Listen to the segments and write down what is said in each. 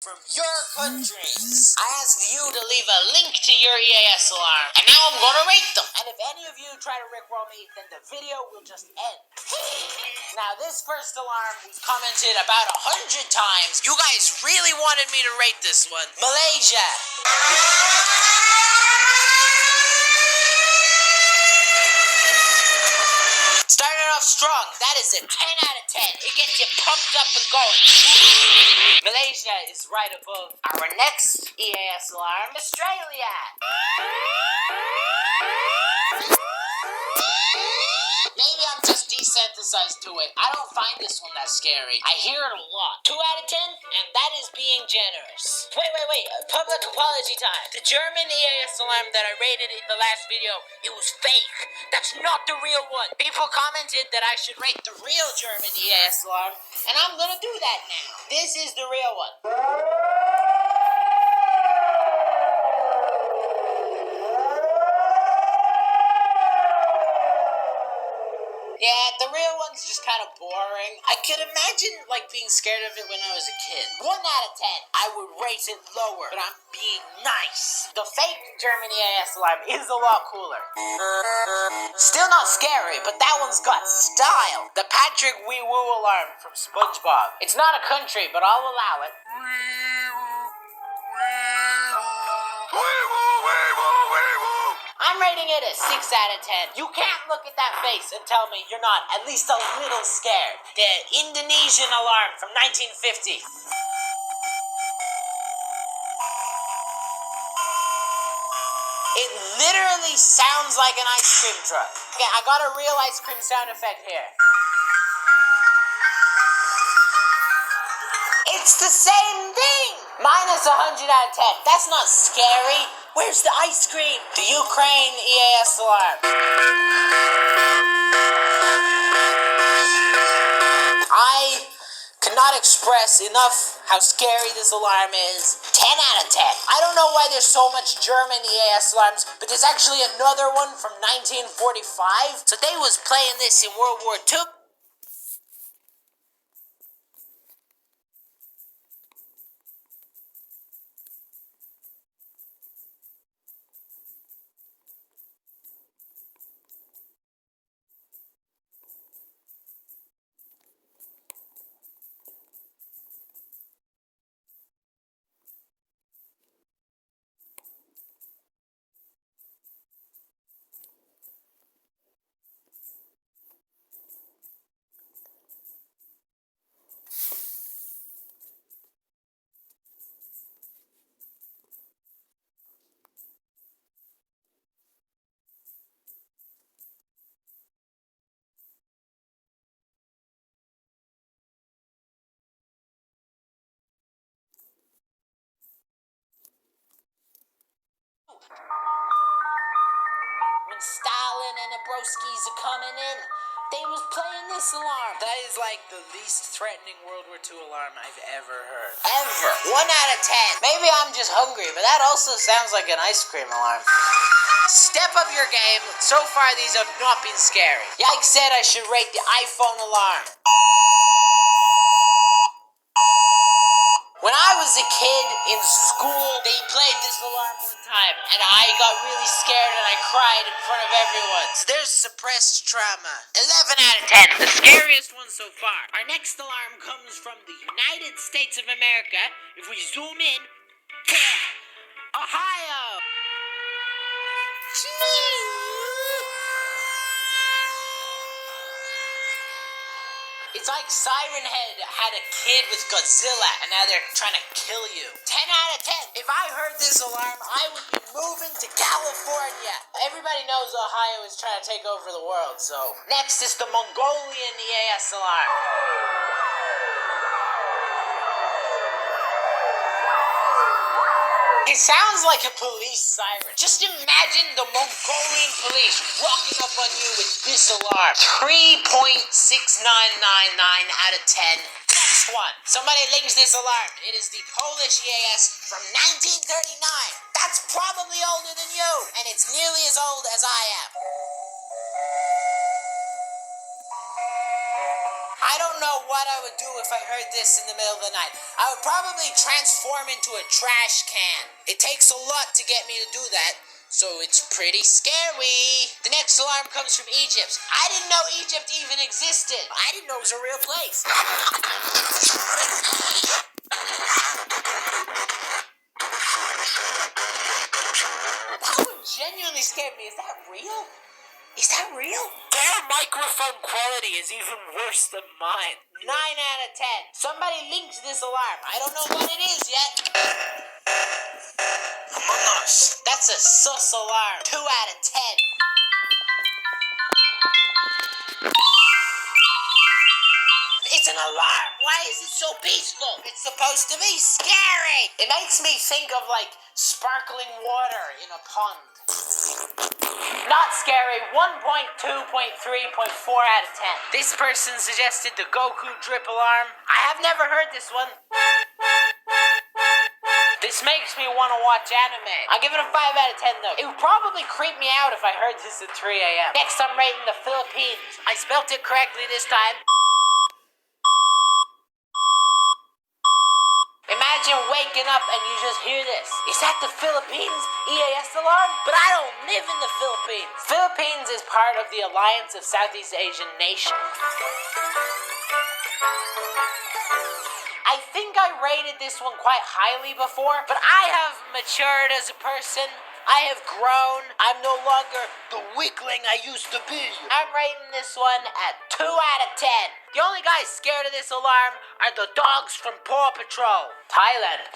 from your countries. I asked you to leave a link to your EAS alarm, and now I'm gonna rate them. And if any of you try to rickroll me, then the video will just end. Now, this first alarm was commented about 100 times. You guys really wanted me to rate this one. Malaysia. Started off strong. That is a 10 out of 10. It gets you pumped up and going. Malaysia is right above our next EAS alarm, Australia. Maybe I'm just desensitized to it. I don't find this one that scary. I hear it a lot. 2 out of 10, and that is being generous. Wait. Public apology time. The German EAS alarm that I rated in the last video, it was fake. That's not the real one. People commented that I should rate the real German EAS alarm, and I'm gonna do that now. This is the real one. Yeah, the real one's just kind of boring. I could imagine, being scared of it when I was a kid. 1 out of 10. I would rate it lower, but I'm being nice. The fake German EAS alarm is a lot cooler. Still not scary, but that one's got style. The Patrick Wee Woo alarm from SpongeBob. It's not a country, but I'll allow it. I'm rating it a 6 out of 10. You can't look at that face and tell me you're not at least a little scared. The Indonesian alarm from 1950. It literally sounds like an ice cream truck. Okay, I got a real ice cream sound effect here. It's the same thing! Minus 100 out of 10. That's not scary. Where's the ice cream? The Ukraine EAS alarm. I cannot express enough how scary this alarm is. 10 out of 10. I don't know why there's so much German EAS alarms, but there's actually another one from 1945. So they was playing this in World War II. When Stalin and the broskies are coming in, they was playing this alarm. That is the least threatening World War II alarm I've ever heard. Ever. 1 out of 10. Maybe I'm just hungry, but that also sounds like an ice cream alarm. Step up your game. So far, these have not been scary. Yike said I should rate the iPhone alarm. When I was a kid in school, they played this alarm one time, and I got really scared and I cried in front of everyone. So there's suppressed trauma. 11 out of 10. The scariest one so far. Our next alarm comes from the United States of America. If we zoom in, Ohio. It's like Siren Head had a kid with Godzilla, and now they're trying to kill you. 10 out of 10. If I heard this alarm, I would be moving to California. Everybody knows Ohio is trying to take over the world, so. Next is the Mongolian EAS alarm. It sounds like a police siren. Just imagine the Mongolian police walking up on you with this alarm. 3.6999 out of 10. Next one. Somebody links this alarm. It is the Polish EAS from 1939. That's probably older than you, and it's nearly as old as I am. I don't know what I would do if I heard this in the middle of the night. I would probably transform into a trash can. It takes a lot to get me to do that, so it's pretty scary. The next alarm comes from Egypt. I didn't know Egypt even existed. I didn't know it was a real place. That one genuinely scared me. Is that real? Is that real? Their microphone quality is even worse than mine. 9 out of 10. Somebody linked this alarm. I don't know what it is yet. Among Us. That's a sus alarm. 2 out of 10. It's an alarm. Why is it so peaceful? It's supposed to be scary. It makes me think of like sparkling water in a pond. Not scary. 1.2.3.4 out of 10. This person suggested the Goku drip alarm. I have never heard this one. This makes me want to watch anime. I'll give it a 5 out of 10 though. It would probably creep me out if I heard this at 3 a.m. Next I'm rating the Philippines. I spelt it correctly this time. Imagine waking up and you just hear this. Is that the Philippines EAS alarm? But I don't live in the Philippines. Philippines is part of the Alliance of Southeast Asian Nations. I think I rated this one quite highly before, but I have matured as a person. I have grown. I'm no longer the weakling I used to be. I'm rating this one at 2 out of 10. The only guys scared of this alarm are the dogs from Paw Patrol. Thailand.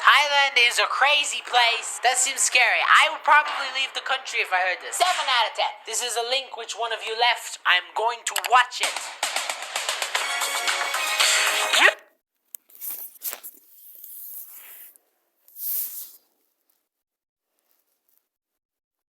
Thailand is a crazy place. That seems scary. I would probably leave the country if I heard this. 7 out of 10. This is a link which one of you left. I'm going to watch it.